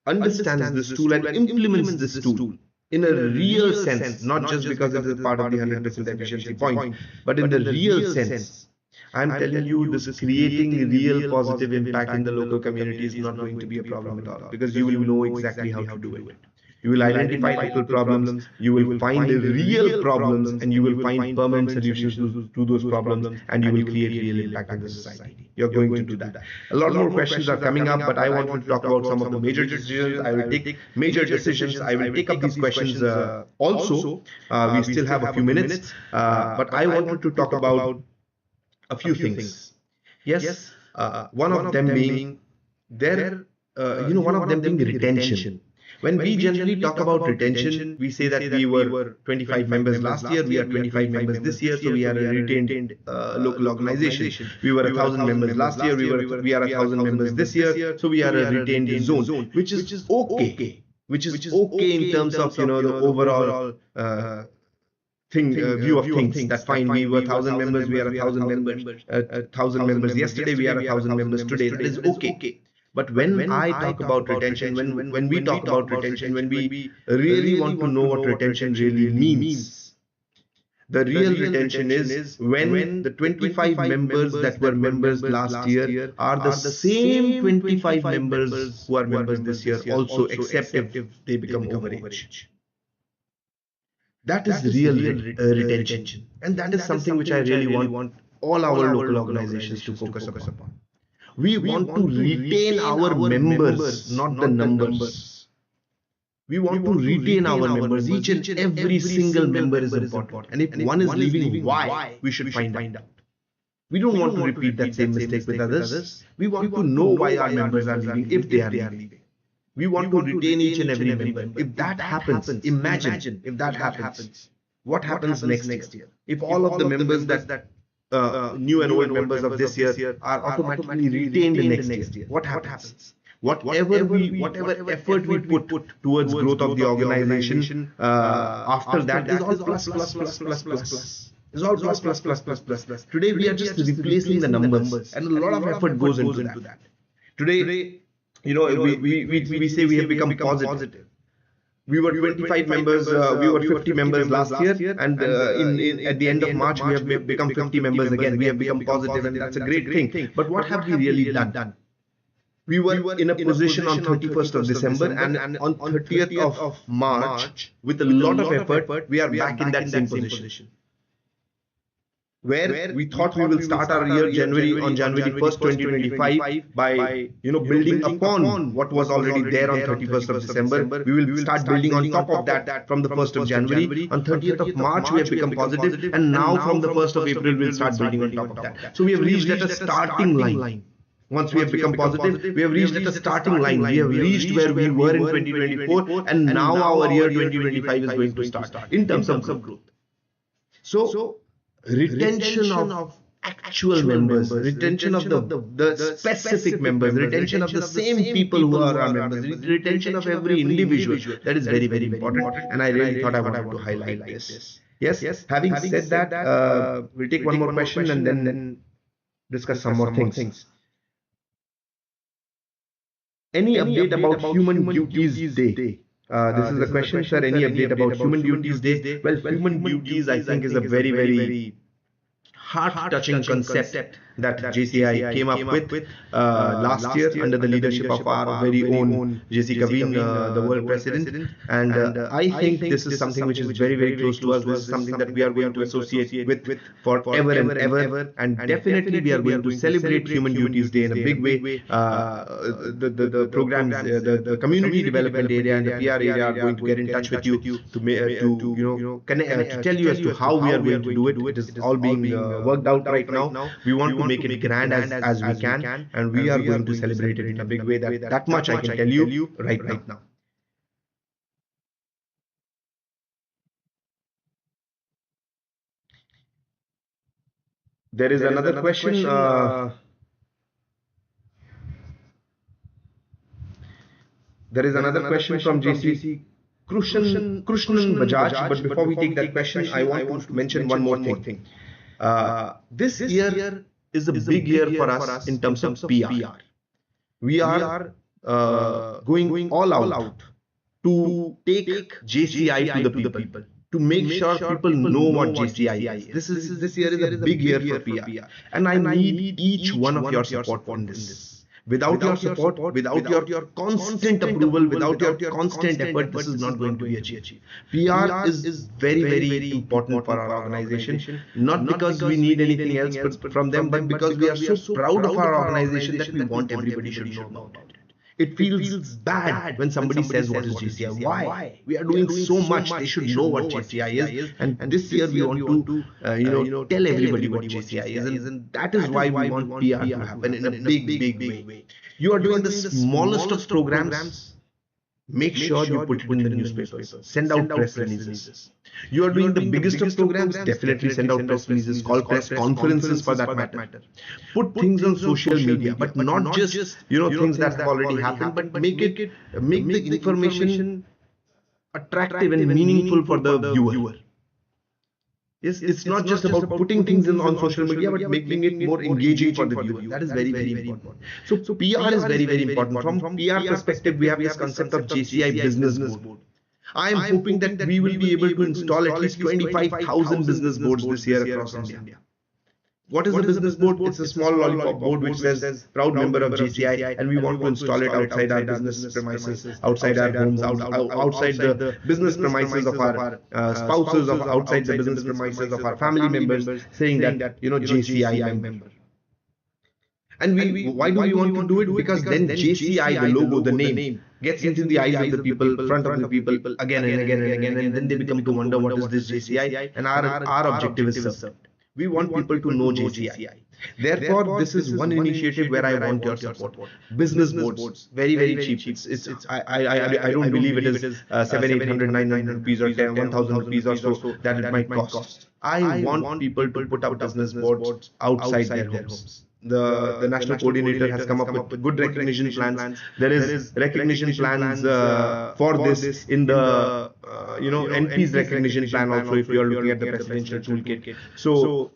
understands this tool and implements this tool in a real sense, not just because it is a part of the 100% efficiency point, but in the real sense, I'm telling you, this is creating real positive impact in the local community is not going to be a problem at all, because you will know exactly how to do it. You will identify local problems, you will find the real problems, and you will find permanent solutions to those problems, and you will create real impact in the society. You're going to do that. A lot more questions are coming up, but I want to talk about some of the major decisions. I will take major decisions. I will take up these questions also. We still have a few minutes, but I wanted to talk about a few things. Yes, one of them being one of them being retention. When we generally talk about retention, we say that we were 25 members last year, we are 25 members this year, so we are a retained local organization. We were 1,000 members last year, we are 1,000 members this year, so we are a retained zone, which is okay. Which is okay in terms of the overall view of things. That's fine. We were 1,000 members, we are 1,000 members. 1,000 members yesterday, we are 1,000 members today. That is okay. But when I talk about retention, when we talk about retention, when we really want to know what retention really means, the real retention is when the 25 members that were members last year are the same 25 members who are members this year also, except if they become overage. That is real retention. And that is something which I really want all our local organizations to focus upon. We want to retain our members, not the numbers. We want to retain our members. Each and every single member is important. And if one is leaving, why? We should find out. We don't want to repeat that same mistake with others. We want to know why our members are leaving, if they are leaving. We want to retain each and every member. If that happens, imagine if that happens, what happens next year? If all of the members that new and old members of this year are automatically retained next year, what happens? Whatever effort we put towards growth of the organization after that is all plus. It's all plus. Today we are just replacing the numbers, and a lot of effort goes into that. Today, we say we have become positive. We were 25 members, we were 50 members last year, and at the end of March, we have become 50 members again. We have become positive, and that's a great thing. But what have we really done? We were in a position on 31st of December, and on 30th of March, with a lot of effort, we are back in that same position. Where we thought we will start our year on January 1st, 2025 by building upon what was already there on 31st of December. We will start building on top of that from the 1st of January. On 30th of March, we have become positive, and now from the 1st of April, we'll start building on top of that. So we have reached at a starting line. Once we have become positive, we have reached at a starting line. We have reached where we were in 2024, and now our year 2025 is going to start in terms of growth. So retention of actual members, retention of the specific members, retention of the same people who are our members, retention of every individual, that is very, very important, and I really thought I wanted to highlight this. Yes, having said that, we'll take one more question and then discuss some more things. Any update about Human Duties Day? This is the question, sir. Any update about Human Duties Day? Well, human duties, I think, is a very, very heart-touching concept that JCI came up with last year under the leadership of our very own JC Kaveen, the world president. And I think this is something which is very, very close to us. This is something that we are going to associate with forever and ever. And definitely we are going to celebrate Human Duties Day in a big way. The programs, the community development area and the PR area are going to get in touch with you to connect, to tell you as to how we are going to do it. It is all being worked out right now. We want to make it grand as we can, and we are going to celebrate it in a big way. That much I can tell you right now. There is another question. There is another question from JC Krishnan Bajaj. But before we take that question, I want to mention one more thing. This year is a big year for us in terms of PR. We are going all out to take JCI to the people, to make sure people know what JCI is. This year is a big year for PR, and I need each one of your support on this. Without your support, without your constant approval, without your constant effort, this is not going to be achieved. PR is very, very important for our organization, not because we need anything else from them, but because we are so proud of our organization that we want everybody should know about it. It feels bad when somebody says what is JCI. Why? We are doing so much. They should know what JCI is. And this year we want to, tell everybody what JCI is. And that is why we want PR to happen in a big way. You are doing the smallest of programs. Make sure you put it in the newspapers. Send out press releases. You are doing the biggest of programs. Definitely send out press releases. Call press conferences for that matter. Put things on social media, but not just things that have already happened, but make the information attractive and meaningful for the viewer. Yes, it's not just about putting things on social media, but making it more engaging for the viewer. That is very, very important. So PR is very, very important. From PR perspective, we have this concept of JCI Business Board. I am hoping that we will be able to install at least 25,000 business boards this year across India. What is a business board? It's a small lollipop board which says proud member of JCI, and we want to install it outside our business premises, outside our homes, outside the business premises of our spouses, outside the business premises of our family members, saying that JCI member. And why do we want to do it? Because then JCI, the logo, the name, gets into the eyes of the people, front of the people again and again, and then they become to wonder what is this JCI, and our objective is served. We want people to know JCI. Therefore, this is one initiative where I want your support. Business boards, very, very cheap. I don't believe it is 700, 800, 900 rupees or 1,000 rupees or so that it might cost. I want people to put up business boards outside their homes. The national coordinator has come up with good recognition plans. There is recognition plans for this in the NP's recognition plan also, if you are looking at the presidential toolkit. So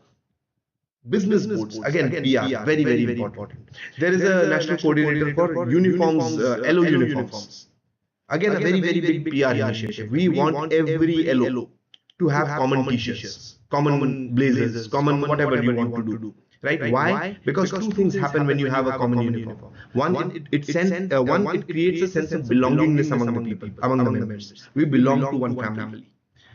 business boards, again, PR, very, very important. There is a national coordinator for uniforms, LO uniforms. Again, a very, very big PR initiative. We want every LO to have common t-shirts, common blazers, common whatever you want to do. Right? Why? Because two things happen when you have a common uniform. One, it creates a sense of belongingness among the people, among the members. We belong to one family.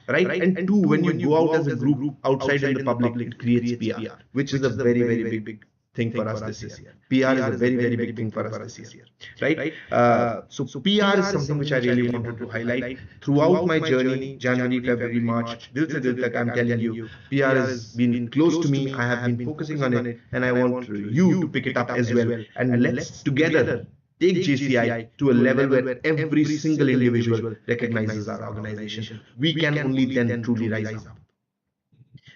Right? And two, when you go out as a group outside in the public, it creates PR, which is a very, very big thing for us this year. PR is a very, very big thing for us this year. Right? So PR is something which I really wanted to highlight. Throughout my journey, January, February, March, Dil Tak, I'm telling you, PR has been close to me. I have been focusing on it, and I want you to pick it up as well. And let's together take JCI to a level where every single individual recognizes our organization. We can only then truly rise up.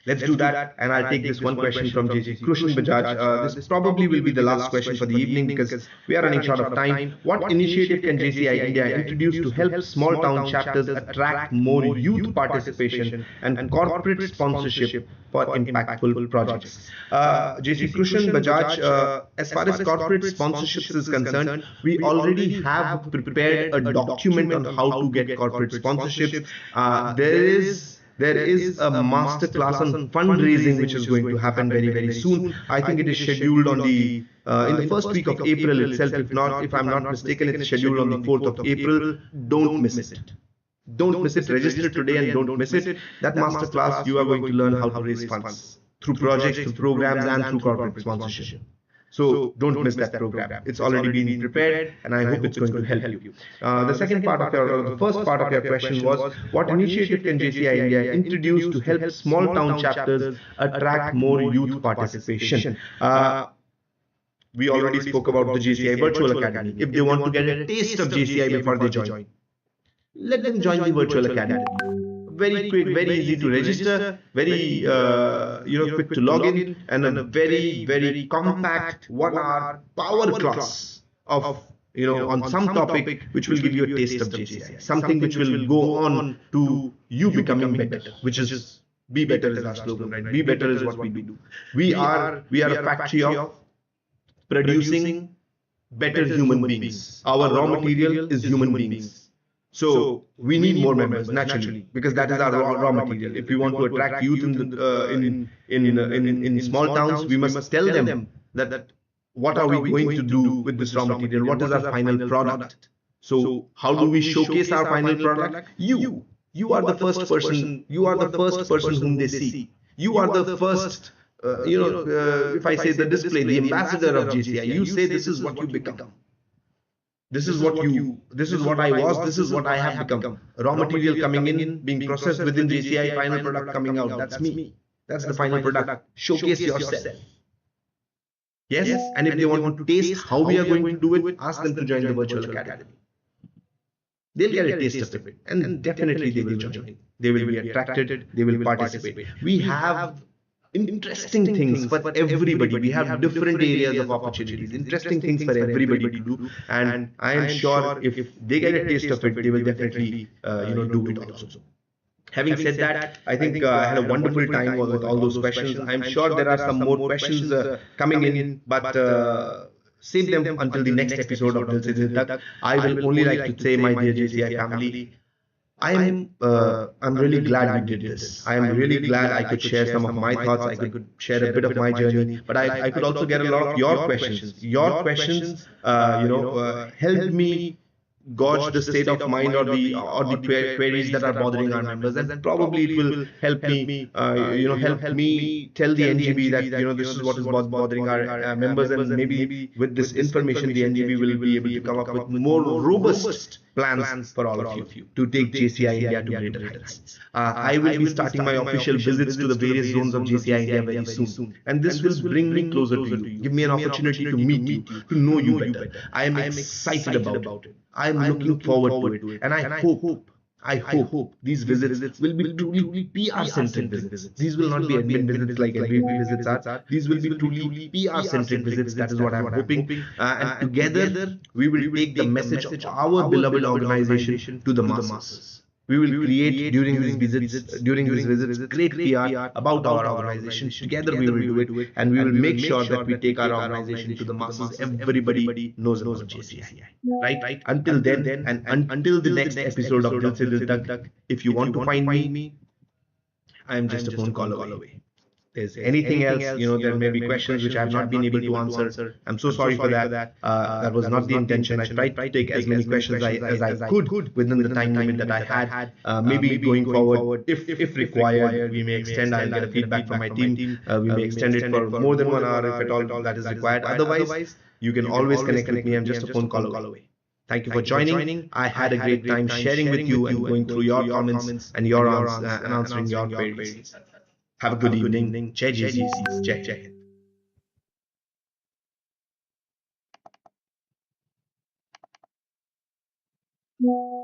Let's do that, and I'll take this one question from JC Krishnan Bajaj. This probably will be the last question for the evening because we are running short of time. What initiative can JCI India introduce to help small town chapters attract more youth participation and corporate sponsorship for impactful projects? JC Krishnan Bajaj, as far as corporate sponsorships is concerned, we already have prepared a document on how to get corporate sponsorship. There is There is a master class on fundraising which is going to happen very, very soon. I think it is scheduled on the in the first week of April itself. If I'm not mistaken, it's scheduled on the 4th of April. Don't miss it. Don't miss it. Register today and don't miss it. That master class, you are going to learn how to raise funds through projects, through programs, and through corporate sponsorship. So don't miss that program. It's already been prepared, and I hope it's going to help you. The second part of the first part of your question was, what initiative can JCI India introduce to help small town chapters attract more youth participation? We already spoke about the JCI Virtual Academy. If they want to get a taste of JCI before they join, let them join the Virtual Academy. Very quick, very easy to register, very quick to log in, and a very compact 1 hour power class of on some topic which will give you a taste of JCI, something which will go on to you becoming better, which is be better is our slogan, right? Be better is what we do. We are a factory of producing better human beings. Our raw material is human beings. So we need more members naturally, because that is our raw material. If we want to attract youth in small towns, we must tell them that what are we going to do with this raw material? What is our final product? So how do we showcase our final product? You are the first person. You are the first person whom they see. You are the first. If I say the display, the ambassador of JCI, you say this is what you become. This is what I was, this is what I have become. Raw material coming in, being processed within JCI, final product coming out. That's me. That's the final product. Showcase yourself. Yes? And if they want to taste how we are going to do it, ask them to join the Virtual Academy. They'll get a taste of it. And definitely they will join. They will be attracted. They will participate. We have interesting things for everybody. We have different areas of opportunities, interesting things for everybody to do, and I am sure if they get a taste of it, they will definitely do it also. Having said that, I think I had a wonderful time with all those questions. I'm sure there are some more questions coming in, but save them until the next episode of Dil Tak. I will only like to say, my dear JCI family, I'm really glad we did this. I'm really glad I could share some of my thoughts. I could share a bit of my journey, but I could also get a lot of your questions. Your questions, help me gauge the state of mind or the queries that are bothering our members, and probably it will help me tell the NGB that this is what is bothering our members, and maybe with this information the NGB will be able to come up with more robust plans for all of you to take JCI India to greater heights. I will be starting my official visits to the various zones of JCI India very soon, and this will bring me closer to you, give me an opportunity to meet you, to know you better. I am excited about it. I am looking forward to it, and I hope these visits will be truly PR-centric visits. These will not be admin visits like every visits are. These will be truly PR-centric visits. That is what I'm hoping. And together, we will take the message of our beloved organization to the masses. We will create during these visits great PR about our organization. Together we will do it, and we will make sure that we take our organization to the masses. Everybody knows about JCI. Right? Until then, and until the next episode of Dil Tak, if you want to find me, I am just a phone call away. There's anything else, there may be questions which I have not been able to answer. I'm so sorry for that. That was not the intention. I tried to take as many questions as I could within the time limit that I had. Maybe going forward, if required, we may extend. I'll get a feedback from my team. We may extend it for more than 1 hour if at all that is required. Otherwise, you can always connect with me. I'm just a phone call away. Thank you for joining. I had a great time sharing with you and going through your comments and your and answering your queries. Have a good evening. Jai JCC. Jai Hind.